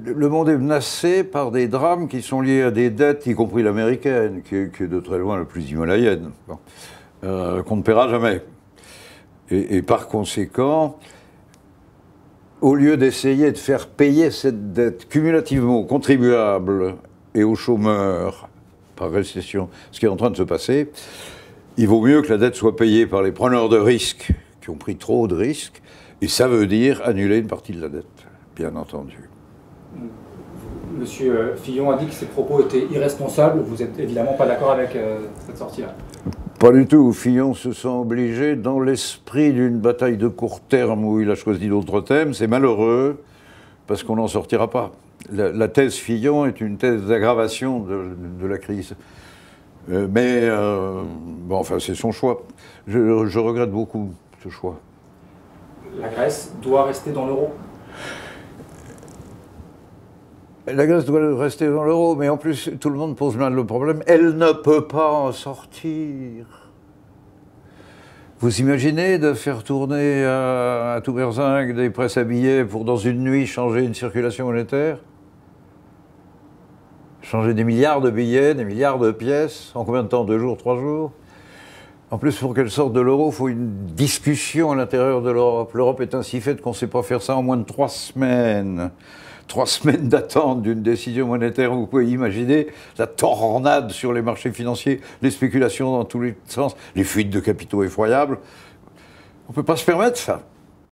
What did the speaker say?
Le monde est menacé par des drames qui sont liés à des dettes, y compris l'américaine, qui est de très loin la plus himalayenne, bon, qu'on ne paiera jamais. Et par conséquent, au lieu d'essayer de faire payer cette dette cumulativement aux contribuables et aux chômeurs par récession, ce qui est en train de se passer, il vaut mieux que la dette soit payée par les preneurs de risques qui ont pris trop de risques, et ça veut dire annuler une partie de la dette, bien entendu. Monsieur Fillon a dit que ses propos étaient irresponsables. Vous n'êtes évidemment pas d'accord avec cette sortie-là? Pas du tout. Fillon se sent obligé, dans l'esprit d'une bataille de court terme où il a choisi d'autres thèmes. C'est malheureux, parce qu'on n'en sortira pas. La thèse Fillon est une thèse d'aggravation de la crise. Bon, enfin, c'est son choix. Je regrette beaucoup ce choix. La Grèce doit rester dans l'euro? La Grèce doit rester dans l'euro, mais en plus, tout le monde pose mal le problème. Elle ne peut pas en sortir. Vous imaginez de faire tourner à tout berzingue des presses à billets pour, dans une nuit, changer une circulation monétaire? Changer des milliards de billets, des milliards de pièces, en combien de temps? 2 jours, 3 jours? En plus, pour qu'elle sorte de l'euro, il faut une discussion à l'intérieur de l'Europe. L'Europe est ainsi faite qu'on ne sait pas faire ça en moins de 3 semaines. 3 semaines d'attente d'une décision monétaire, vous pouvez imaginer la tornade sur les marchés financiers, les spéculations dans tous les sens, les fuites de capitaux effroyables. On ne peut pas se permettre ça.